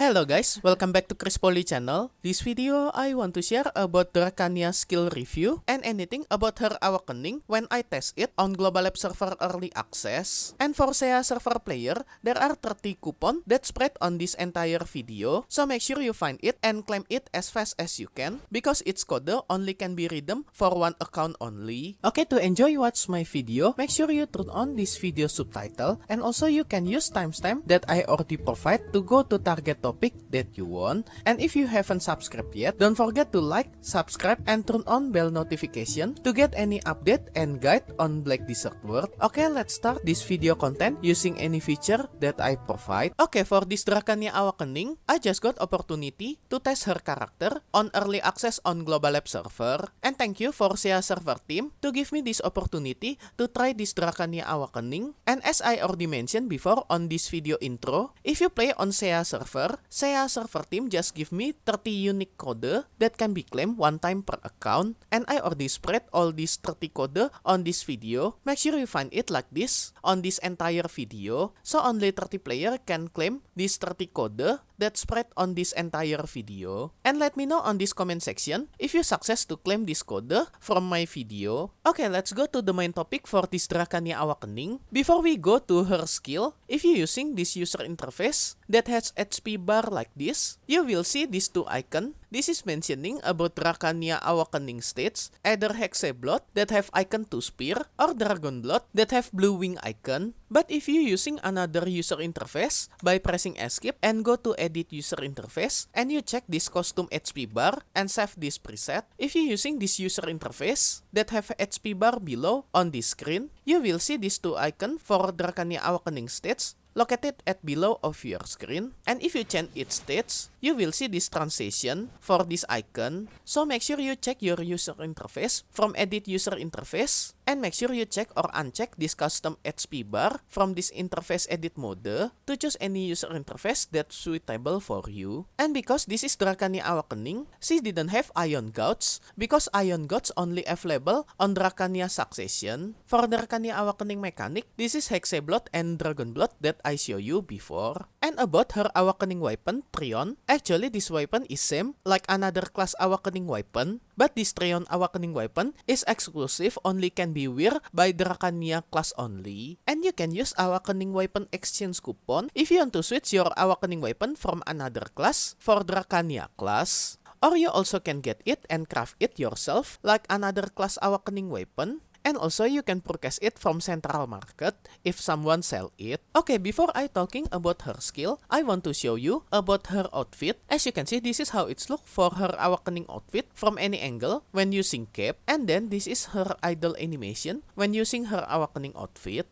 Hello guys, welcome back to Chris Poly channel. This video I want to share about Drakania skill review and anything about her awakening when I test it on Global Lab server early access. And for SEA server player, there are 30 coupon that spread on this entire video, so make sure you find it and claim it as fast as you can because its code only can be redeemed for one account only. Okay, to enjoy watch my video, make sure you turn on this video subtitle and also you can use timestamp that I already provide to go to target topic that you want. And if you haven't subscribed yet, don't forget to like, subscribe, and turn on bell notification to get any update and guide on Black Desert World. Okay, let's start this video content using any feature that I provide. Okay, for this Drakania Awakening, I just got opportunity to test her character on early access on Global Lab server. And thank you for SEA server team to give me this opportunity to try this Drakania Awakening. And as I already mentioned before on this video intro, if you play on SEA server team just give me 30 unique code that can be claimed one time per account, and I already spread all these 30 code on this video. Make sure you find it like this on this entire video, so only 30 player can claim this 30 code that spread on this entire video. And let me know on this comment section if you success to claim this code from my video. Okay, let's go to the main topic for this Drakania Awakening. Before we go to her skill, if you using this user interface that has HP bar like this, you will see these two icons. This is mentioning about Drakania Awakening states, either Hexablood that have icon 2 spear or Dragon Blood that have blue wing icon. But if you using another user interface by pressing escape and go to edit user interface and you check this costume HP bar and save this preset, if you using this user interface that have HP bar below on this screen, you will see these two icons for Drakania Awakening states located at below of your screen. And if you change its states, you will see this transition for this icon. So make sure you check your user interface from edit user interface and make sure you check or uncheck this custom HP bar from this interface edit mode to choose any user interface that's suitable for you. And because this is Drakania Awakening, she didn't have Ion Gouts because Ion Gouts only available on Drakania Succession. For Drakania Awakening mechanic, this is Hexablood and Dragon Blood that I show you before. And about her awakening weapon, Trion, actually this weapon is same like another class awakening weapon, but this Trion awakening weapon is exclusive, only can be wear by Drakania class only. And you can use awakening weapon exchange coupon if you want to switch your awakening weapon from another class for Drakania class. Or you also can get it and craft it yourself like another class awakening weapon. And also you can purchase it from Central Market if someone sell it. Okay, before I talking about her skill, I want to show you about her outfit. As you can see, this is how it's look for her awakening outfit from any angle when using cape. And then this is her idle animation when using her awakening outfit.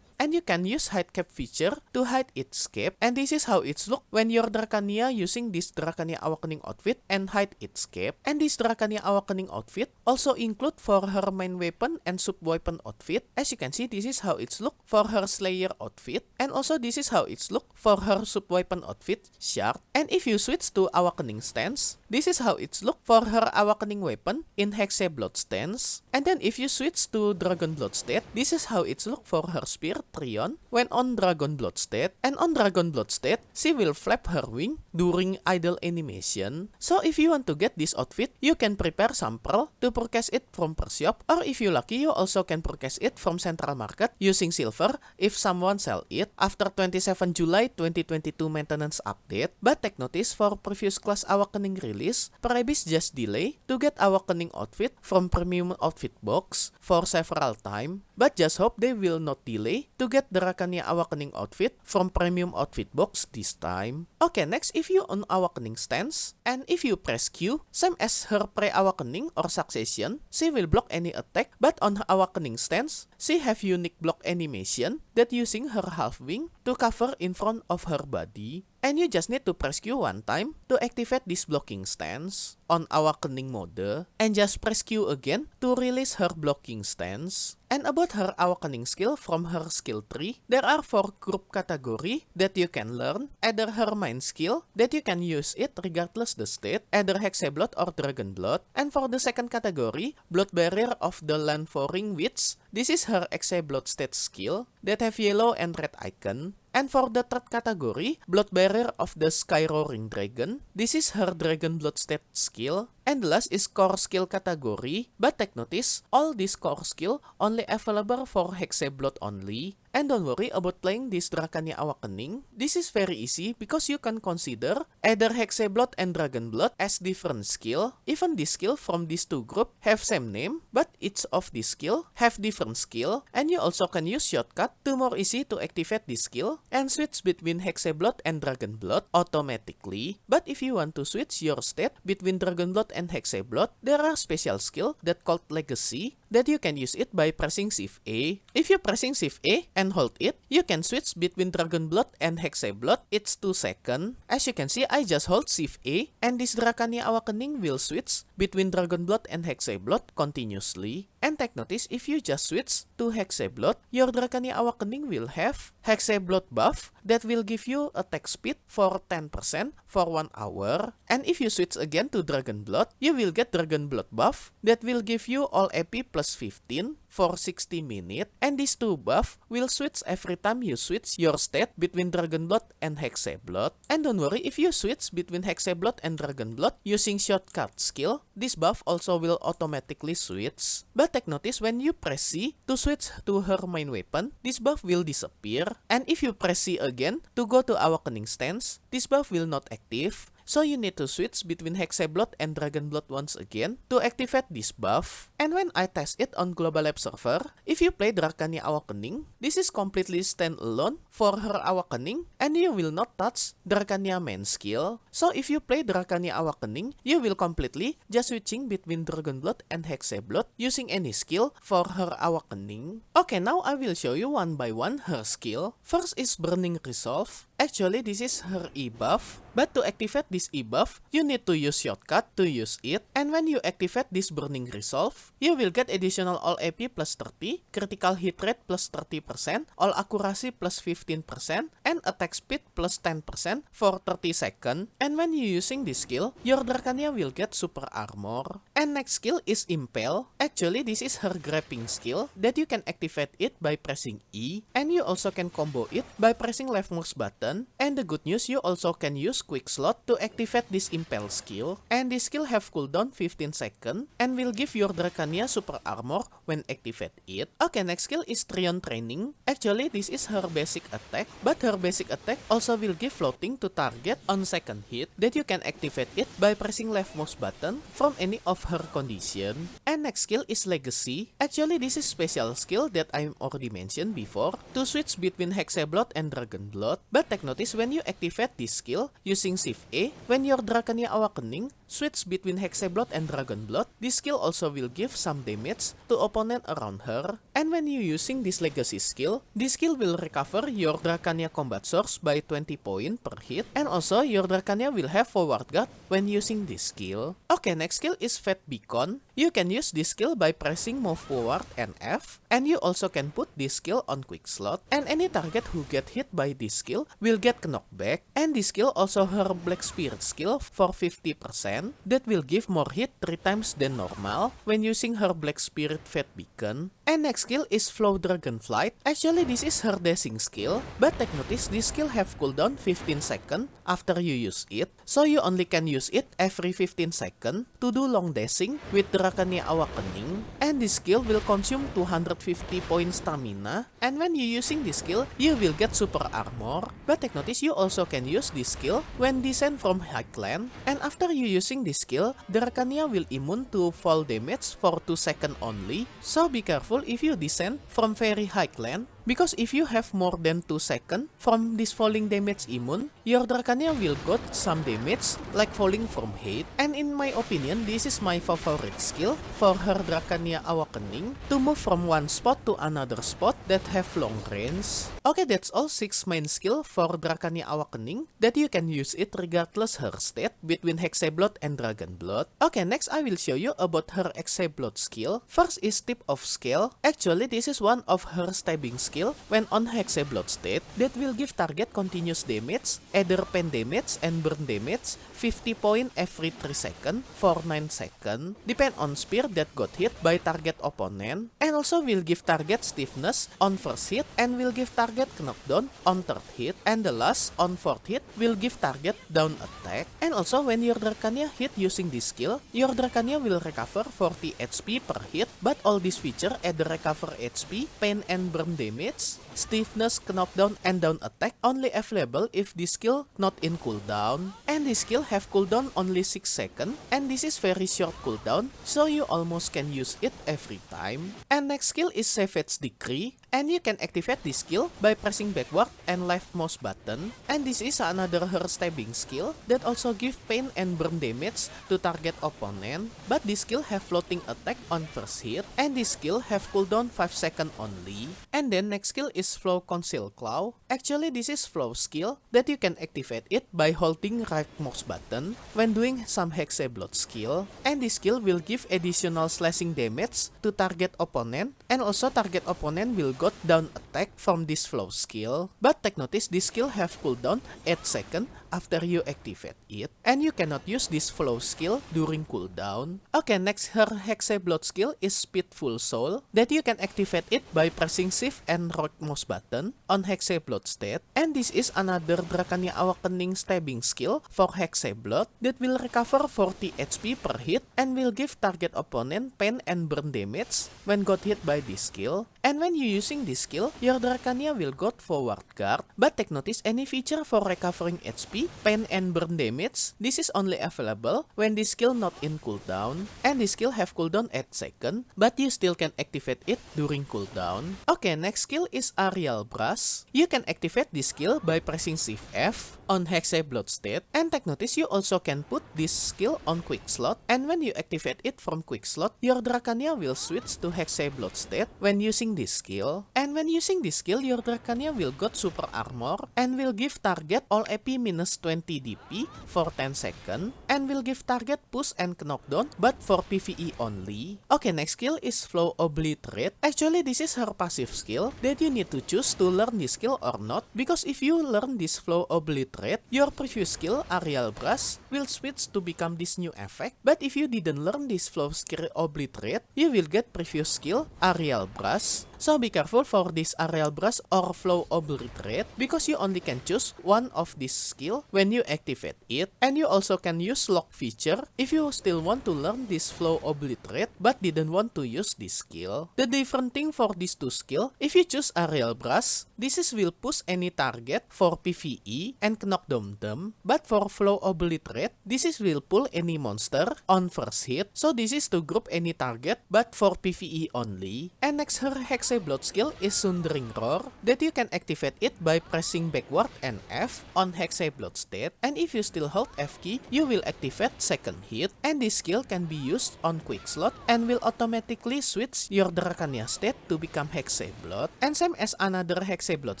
And you can use hide cap feature to hide its cape. And this is how it's look when your Drakania using this Drakania Awakening outfit and hide its cape. And this Drakania Awakening outfit also include for her main weapon and sub weapon outfit. As you can see, this is how it's look for her Slayer outfit. And also this is how it's look for her sub weapon outfit, Shard. And if you switch to Awakening stance, this is how it's look for her Awakening weapon in Hexablood stance. And then if you switch to Dragon Blood state, this is how it's look for her spear, Trion, when on Dragon Blood state. And on Dragon Blood state, she will flap her wing during idle animation. So if you want to get this outfit, you can prepare sample to purchase it from per shop, or if you lucky, you also can purchase it from Central Market using silver if someone sell it after 27 July 2022 maintenance update. But take notice, for previous class awakening release, Parabis just delay to get awakening outfit from premium outfit box for several time. But just hope they will not delay to get Drakania Awakening outfit from premium outfit box this time. Okay, next, if you on Awakening stance, and if you press Q, same as her pre-awakening or succession, she will block any attack, but on her Awakening stance, she have unique block animation that using her half wing to cover in front of her body. And you just need to press Q one time to activate this blocking stance on Awakening mode, and just press Q again to release her blocking stance. And about her Awakening skill from her skill tree, there are 4 group category that you can learn. Either her main skill that you can use it regardless the state, either Hexablood or Dragon Blood. And for the second category, Blood Barrier of the Landforing Witch, this is her Hexablood state skill that have yellow and red icon. And for the third category, Blood Barrier of the Skyroaring Dragon. This is her Dragon Blood stat skill. And the last is core skill category, but take notice, all these core skill only available for Hexablood only. And don't worry about playing this Drakania Awakening. This is very easy because you can consider either Hexablood and Dragon Blood as different skill. Even this skill from these two groups have same name, but each of these skill have different skill. And you also can use shortcut to more easy to activate this skill and switch between Hexablood and Dragon Blood automatically. But if you want to switch your stat between Dragon Blood and Hexablood, there are special skill that called Legacy that you can use it by pressing Shift A. If you pressing Shift A and hold it, you can switch between Dragon Blood and Hexablood. It's 2 seconds. As you can see, I just hold Shift A and this Drakania Awakening will switch between Dragon Blood and Hexablood continuously. And take notice, if you just switch to Hexablood, your Drakania Awakening will have Hexablood buff that will give you attack speed for 10% for 1 hour. And if you switch again to Dragon Blood, you will get Dragon Blood buff that will give you all AP plus 15 for 60 minutes. And these two buff will switch every time you switch your stat between Dragon Blood and Hexablood. And don't worry, if you switch between Hexablood and Dragon Blood using shortcut skill, this buff also will automatically switch. But take notice, when you press C to switch to her main weapon, this buff will disappear. And if you press C again to go to Awakening stance, this buff will not active. So you need to switch between Hexablood and Dragon Blood once again to activate this buff. And when I test it on Global Lab server, if you play Drakania Awakening, this is completely standalone for her Awakening and you will not touch Drakania main skill. So if you play Drakania Awakening, you will completely just switching between Dragon Blood and Hexablood using any skill for her Awakening. Okay, now I will show you one by one her skill. First is Burning Resolve. Actually, this is her E-buff, but to activate this E-buff, you need to use shortcut to use it. And when you activate this Burning Resolve, you will get additional all AP plus 30, critical hit rate plus 30%, all accuracy plus 15%, and attack speed plus 10% for 30 seconds. And when you using this skill, your Drakania will get super armor. And next skill is Impale. Actually, this is her grabbing skill that you can activate it by pressing E, and you also can combo it by pressing left mouse button. And the good news, you also can use quick slot to activate this Impale skill. And this skill have cooldown 15 seconds and will give your Drakania super armor when activate it. Okay, next skill is Trion Training. Actually, this is her basic attack, but her basic attack also will give floating to target on second hit that you can activate it by pressing left mouse button from any of her condition. And next skill is Legacy. Actually, this is special skill that I already mentioned before to switch between Hexablood and Dragon Blood. But take notice, when you activate this skill using Shift A, when your Drakania Awakening switch between Hexablood and Dragon Blood, this skill also will give some damage to opponent around her. And when you using this Legacy skill, this skill will recover your Drakania combat source by 20 points per hit, and also your Drakania will have forward guard when using this skill. Okay, next skill is Fat Beacon. You can use this skill by pressing move forward and F, and you also can put this skill on quick slot, and any target who get hit by this skill will get knockback. And this skill also her Black Spirit skill for 50% that will give more hit 3 times than normal when using her Black Spirit Fat Beacon. And next skill is Flow Dragonflight. Actually, this is her dashing skill, but take notice, this skill have cooldown 15 seconds after you use it, so you only can use it every 15 seconds to do long dashing with Drakania Awakening. And this skill will consume 250 points stamina, and when you using this skill, you will get super armor. But take notice, you also can use this skill when descend from Highland, and after you using this skill, Drakania will immune to fall damage for 2 seconds only, so be careful if you descend from very high land, because if you have more than 2 seconds from this falling damage immune, your Drakania will got some damage like falling from height. And in my opinion, this is my favorite skill for her Drakania Awakening to move from one spot to another spot that have long range. Okay, that's all 6 main skill for Drakania Awakening that you can use it regardless her state between Hexablood and Dragon Blood. Okay, next I will show you about her Hexablood skill. First is Tip of Scale. Actually, this is one of her stabbing skill skill when on Hexe Blood state that will give target continuous damage, either pen damage and burn damage, 50 point every 3 seconds for 9 seconds, depend on spear that got hit by target opponent, and also will give target stiffness on first hit and will give target knockdown on third hit, and the last on fourth hit will give target down attack. And also when your Dracania hit using this skill, your Dracania will recover 40 HP per hit, but all these feature either recover HP, pain and burn damage, stiffness, knockdown and down attack only available if this skill not in cooldown. And this skill have cooldown only 6 seconds, and this is very short cooldown, so you almost can use it every time. And next skill is Savage Decree, and you can activate this skill by pressing backward and left mouse button. And this is another her stabbing skill that also give pain and burn damage to target opponent, but this skill have floating attack on first hit, and this skill have cooldown 5 seconds only. And then next skill is Flow Conceal Claw. Actually this is flow skill that you can activate it by holding right mouse button when doing some Hexe Blood skill, and this skill will give additional slashing damage to target opponent, and also target opponent will got down attack from this flow skill. But take notice this skill have cooldown 8 seconds after you activate it, and you cannot use this flow skill during cooldown. Okay, next her Hexe Blood skill is Speedful Soul that you can activate it by pressing shift and right mouse button on Hexe Blood state, and this is another Dracania Awakening stabbing skill for Hexe Blood that will recover 40 HP per hit and will give target opponent pain and burn damage when got hit by this skill. And when you using this skill, your Dracania will got forward guard, but take notice any feature for recovering HP, pain and burn damage, this is only available when this skill not in cooldown, and this skill have cooldown 8 seconds, but you still can activate it during cooldown. Okay, next skill is Aerial Brush. You can activate this skill by pressing Shift F on Hexe Blood state, and take notice you also can put this skill on quick slot, and when you activate it from quick slot, your Dracania will switch to Hexe Blood state when using this skill. And when using this skill, your Dracania will got super armor and will give target all AP minus 20 DP for 10 seconds, and will give target push and knockdown but for PvE only. Okay, next skill is Flow Obliterate. Actually this is her passive skill that you need to choose to learn this skill or not, because if you learn this Flow Obliterate, your previous skill Aerial Brush will switch to become this new effect, but if you didn't learn this Flow skill Obliterate, you will get previous skill Aerial Brush. So be careful for this Aerial Brush or Flow Obliterate, because you only can choose one of this skill when you activate it, and you also can use lock feature if you still want to learn this Flow Obliterate but didn't want to use this skill. The different thing for these two skill, if you choose Aerial Brush, this is will push any target for PvE and knock them, but for Flow Obliterate, this is will pull any monster on first hit, so this is to group any target but for PvE only. And next her Hexe Blood skill is Sundering Roar that you can activate it by pressing backward and F on Hexe Blood state, and if you still hold F key, you will activate second hit, and this skill can be used on quick slot and will automatically switch your Dracania state to become Hexe Blood. And same as another Hexe Blood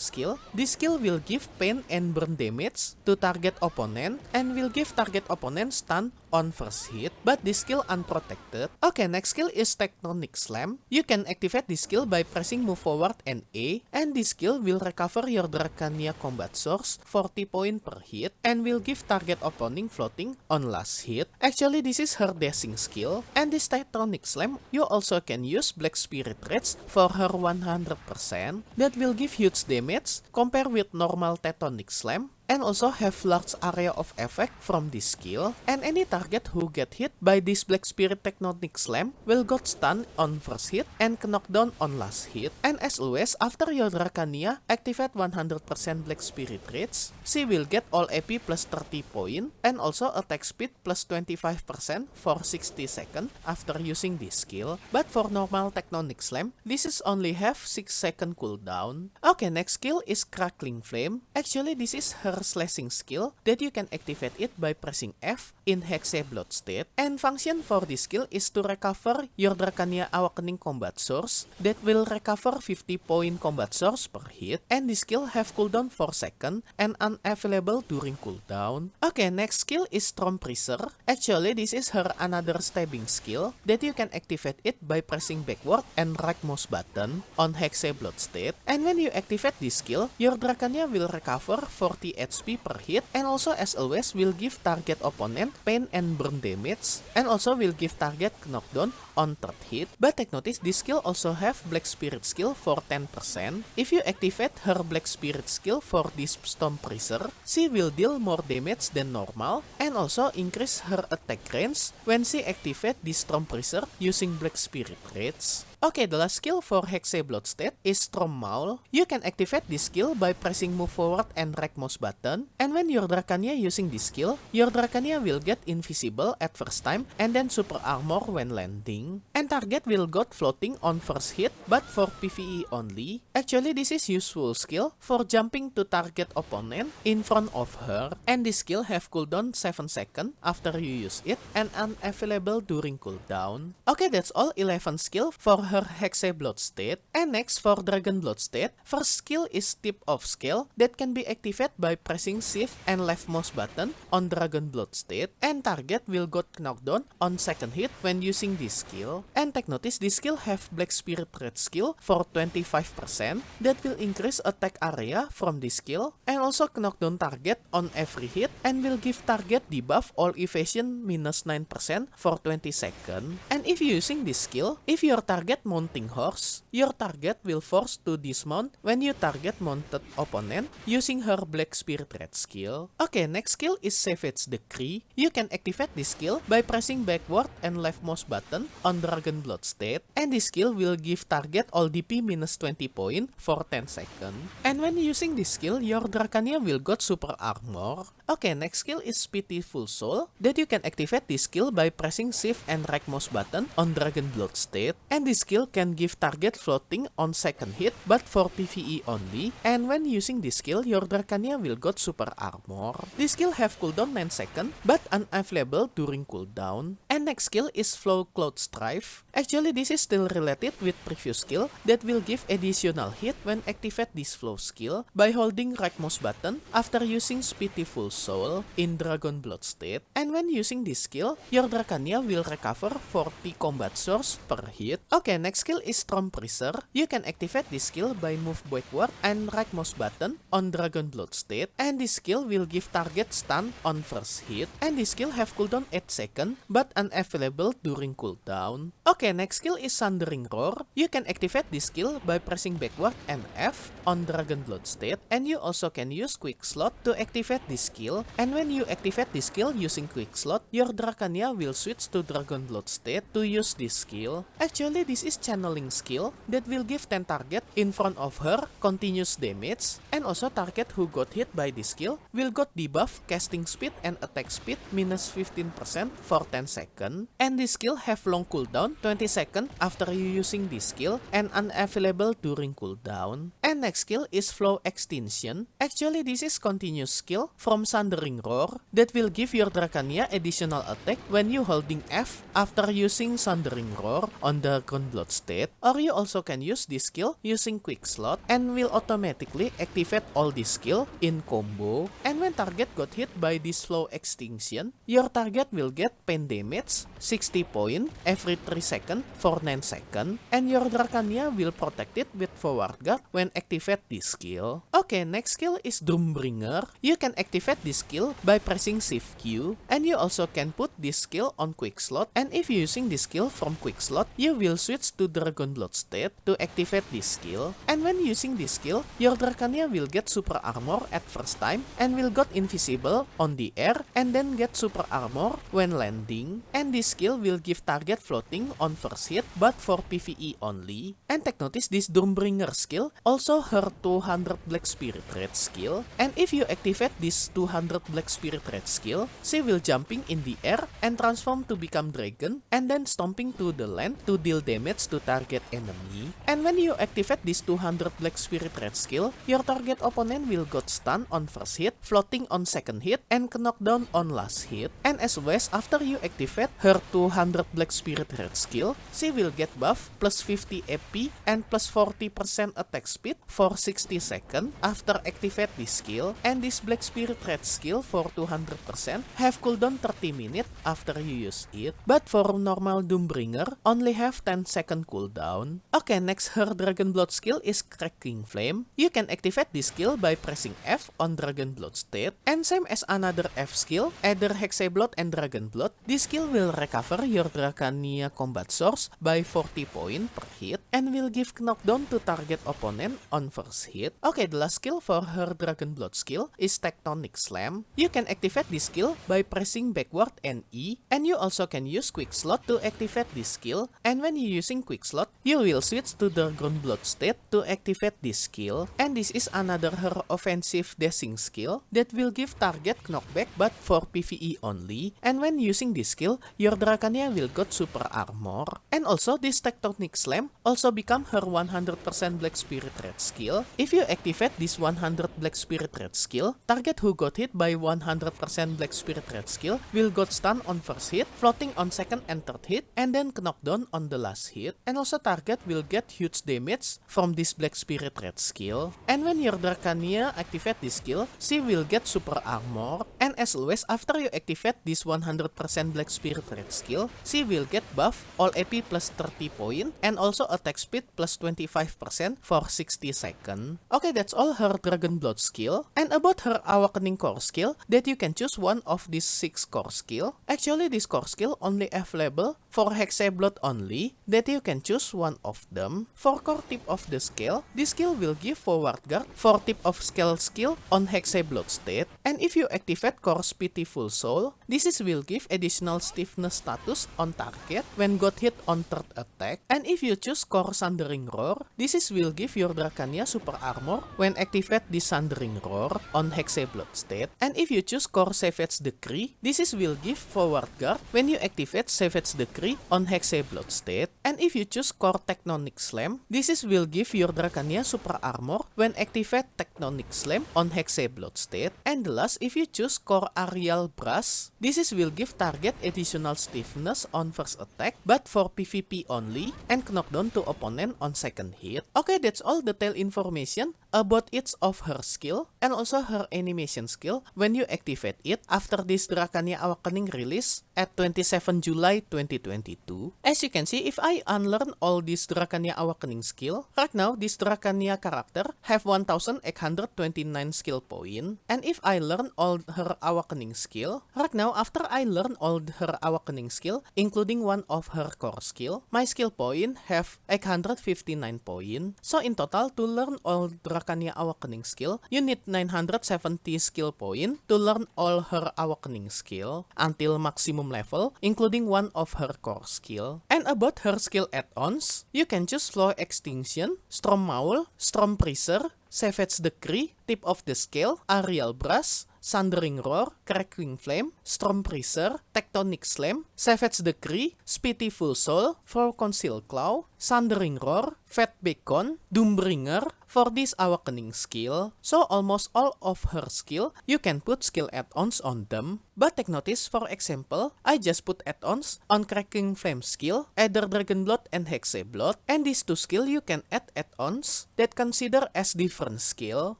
skill, this skill will give pain and burn damage to target opponent and will give target opponent stun on first hit, but this skill unprotected. Okay, next skill is Tectonic Slam. You can activate this skill by pressing move forward and A, and this skill will recover your Dracania combat source 40 point per hit and will give target opponent floating on last hit. Actually this is her dashing skill, and this Tectonic Slam you also can use Black Spirit Rage for her 100% that will give huge damage compared with normal Tectonic Slam, and also have large area of effect from this skill, and any target who get hit by this Black Spirit Tectonic Slam will got stun on first hit and knockdown on last hit. And as always, after your Dracania activate 100% Black Spirit Rage, she will get all AP plus 30 point and also attack speed plus 25% for 60 seconds after using this skill, but for normal Tectonic Slam, this is only have 6 second cooldown. Okay, next skill is Crackling Flame. Actually this is her her slashing skill that you can activate it by pressing F in Hexe Blood state. And function for this skill is to recover your Drakania Awakening combat source that will recover 50 point combat source per hit, and this skill have cooldown 4 seconds and unavailable during cooldown. Okay, next skill is Stormpriser. Actually, this is her another stabbing skill that you can activate it by pressing backward and right mouse button on Hexe Blood state. And when you activate this skill, your Drakania will recover 40 HP per hit, and also as always will give target opponent pain and burn damage, and also will give target knockdown on third hit. But take notice, this skill also have Black Spirit skill for 10%. If you activate her Black Spirit skill for this Stormpriser, she will deal more damage than normal and also increase her attack range when she activate this Stormpriser using Black Spirit Rage. Okay, the last skill for Hexe Blood state is Storm Maul. You can activate this skill by pressing move forward and right mouse button, and when your Drakania using this skill, your Drakania will get invisible at first time and then super armor when landing, and target will got floating on first hit but for PvE only. Actually, this is useful skill for jumping to target opponent in front of her, and this skill have cooldown 7 seconds after you use it and unavailable during cooldown. Okay, that's all 11 skill for her Hexe Blood state. And next for Dragon Blood state, first skill is Tip of Scale that can be activated by pressing shift and left mouse button on Dragon Blood state, and target will got knockdown on second hit when using this skill. And take notice, this skill have Black Spirit Red skill for 25% that will increase attack area from this skill and also knockdown target on every hit, and will give target debuff all evasion minus 9% for 20 seconds. And if using this skill, if your target mounting horse, your target will force to dismount when you target mounted opponent using her Black Spirit Red skill. Okay, next skill is Savage Decree. You can activate this skill by pressing backward and left mouse button on Dragon Blood state, and this skill will give target all DP minus 20 point for 10 seconds. And when using this skill, your Drakania will got super armor. Okay, next skill is Pitiful Soul that you can activate this skill by pressing shift and right mouse button on Dragon Blood state, and this skill can give target floating on second hit but for PvE only, and when using this skill, your Drakania will got super armor. This skill have cooldown 9 seconds but unavailable during cooldown. And next skill is Flow Cloud Strife. Actually, this is still related with previous skill that will give additional hit when activate this flow skill by holding right mouse button after using Pitiful Soul in Dragon Blood state. And when using this skill, your Drakania will recover 40 combat source per hit. Okay, next skill is Stormpriser. You can activate this skill by move backward and right mouse button on Dragon Blood state, and this skill will give target stun on first hit, and this skill have cooldown 8 seconds but unavailable during cooldown. Okay, next skill is Sundering Roar. You can activate this skill by pressing backward and F on Dragon Blood state, and you also can use Quick Slot to activate this skill, and when you activate this skill using Quick Slot, your Drakania will switch to Dragon Blood state to use this skill. Actually, this is channeling skill that will give 10 target in front of her continuous damage, and also target who got hit by this skill will got debuff casting speed and attack speed minus 15% for 10 seconds, and this skill have long cooldown 20 seconds after you using this skill and unavailable during cooldown. And next skill is Flow Extinction. Actually, this is continuous skill from Sundering Roar that will give your Drakania additional attack when you holding F after using Sundering Roar on the Dragon Blood state, or you also can use this skill using Quick Slot and will automatically activate all this skill in combo. And when target got hit by this Flow Extinction, your target will get pain damage 60 point every 3 seconds for 9 seconds, and your Drakania will protect it with forward guard when activate this skill. Okay, next skill is Doombringer. You can activate this skill by pressing Shift Q, and you also can put this skill on Quick Slot, and if using this skill from Quick Slot, you will switch to Dragon Blood state to activate this skill. And when using this skill, your Drakania will get super armor at first time and will got invisible on the air and then get super armor when landing, and this skill will give target floating on first hit but for PvE only. And take notice, this Doombringer skill also her 200 Black Spirit Red skill, and if you activate this 200 Black Spirit Red skill, she will jumping in the air and transform to become dragon and then stomping to the land to deal damage to target enemy. And when you activate this 200 Black Spirit Red skill, your target opponent will got stun on first hit, float floating on second hit, and knockdown on last hit. And as always, after you activate her 200 Black Spirit Red skill, she will get buff plus 50 AP and plus 40% attack speed for 60 seconds after activate this skill. And this Black Spirit Red skill for 200% have cooldown 30 minutes after you use it, but for normal Doombringer only have 10 second cooldown. Okay, next her Dragon Blood skill is Cracking Flame. You can activate this skill by pressing F on Dragon Blood state, and same as another F skill, either Hexablood and Dragon Blood, this skill will recover your Dracania combat source by 40 points per hit and will give knockdown to target opponent on first hit. Okay, the last skill for her Dragon Blood skill is Tectonic Slam. You can activate this skill by pressing backward and E, and you also can use Quick Slot to activate this skill, and when you using Quick Slot, you will switch to Dragon Blood state to activate this skill, and this is another her offensive dashing skill that will give target knockback but for PvE only, and when using this skill, your Dracania will got super armor. And also this Tectonic Slam also become her 100% Black Spirit Red skill. If you activate this 100 Black Spirit Red skill, target who got hit by 100% Black Spirit Red skill will got stun on first hit, floating on second and third hit, and then knockdown on the last hit. And also target will get huge damage from this Black Spirit Red skill. And when your Dracania activate this skill, she will get super armor. And as always, after you activate this 100% Black Spirit Red skill, she will get buff all AP plus 30 point and also attack speed plus 25% for 60 seconds. Okay, that's all her Dragon Blood skill. And about her Awakening core skill, that you can choose one of these 6 core skill. Actually, this core skill only available for Hexablood only, that you can choose one of them. For core tip of the skill, this skill will give forward guard for tip of scale skill on Hexablood state. And if you activate core Pitiful Soul, this is will give additional stiffness status on target when got hit on third attack. And if you choose core Sundering Roar, this is will give your Dracania super armor when activate the Sundering Roar on Hexablood state. And if you choose core Savage Decree, this is will give forward guard when you activate Savage Decree on Hexablood state. And if you choose core Tectonic Slam, this is will give your Dracania super armor when activate Tectonic Slam on Hexablood state. And the last, if you choose core Aerial Brush, this is will give target additional stiffness on first attack but for PvP only and knockdown to opponent on second hit. Okay, that's all detailed information about each of her skill and also her animation skill when you activate it after this Dracania Awakening release at 27 July 2022. As you can see, if I unlearn all this Dracania Awakening skill, right now this Dracania character have 1829 skill point. And if I learn all her Awakening skill, right now after I learn all her Awakening skill, including one of her core skill, my skill point have 859 point. So in total, to learn all Dracania Awakening skill, you need 970 skill point to learn all her Awakening skill until maximum level, including one of her core skill. And about her skill add-ons, you can choose Flow Extinction, Storm Maul, Storm Freezer, Savage Decree, Tip of the Scale, Aerial Brush, Sundering Roar, Crackling Flame, Storm Freezer, Tectonic Slam, Savage Decree, Pitiful Soul, For Conceal Claw, Sundering Roar, Fat Beacon, Doombringer for this Awakening skill. So almost all of her skill, you can put skill add-ons on them. But take notice, for example, I just put add-ons on Cracking Flame skill, either Dragon Blood and Hexablood, and these two skill you can add add-ons that consider as different skill.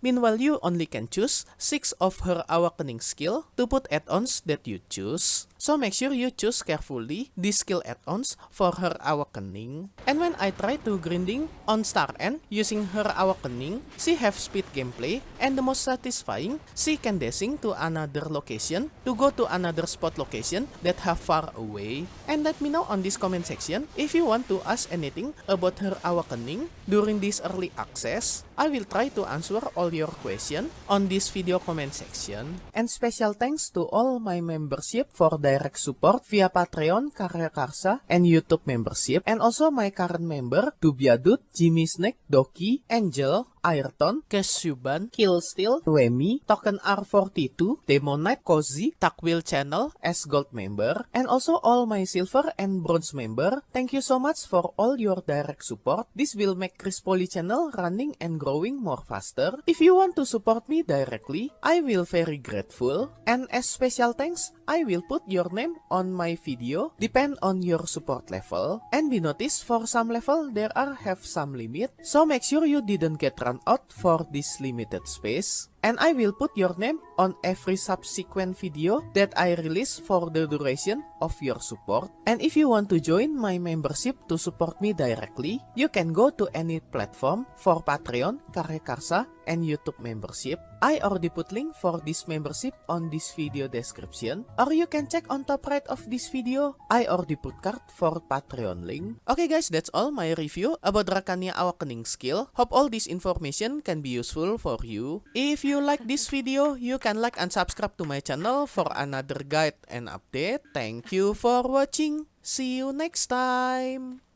Meanwhile, you only can choose 6 of her Awakening skill to put add-ons that you choose. So make sure you choose carefully these skill add-ons for her Awakening. And when I try to grinding on Star End using her Awakening, she have speed gameplay, and the most satisfying, she can dashing to another location to go to another spot location that have far away. And let me know on this comment section if you want to ask anything about her Awakening during this early access. I will try to answer all your question on this video comment section. And special thanks to all my membership for direct support via Patreon, Karya Karsa, and YouTube membership, and also my current member Dubiadut, Jimmy Snake, Doki, Angel, Ayrton, Kesuban, Killsteel, Wemi, Token R42, Demonite, Cozy, Takwheel Channel as gold member, and also all my silver and bronze member. Thank you so much for all your direct support. This will make Chris Poly channel running and growing more faster. If you want to support me directly, I will very grateful. And as special thanks, I will put your name on my video, depend on your support level. And be noticed, for some level there are have some limit, so make sure you didn't get run out for this limited space. And I will put your name on every subsequent video that I release for the duration of your support. And if you want to join my membership to support me directly, you can go to any platform for Patreon, Karya Karsa, and YouTube membership. I already put link for this membership on this video description, or you can check on top right of this video. I already put card for Patreon link. Okay guys, that's all my review about Drakania Awakening skill. Hope all this information can be useful for you. If you like this video, you can like and subscribe to my channel for another guide and update. Thank you for watching. See you next time.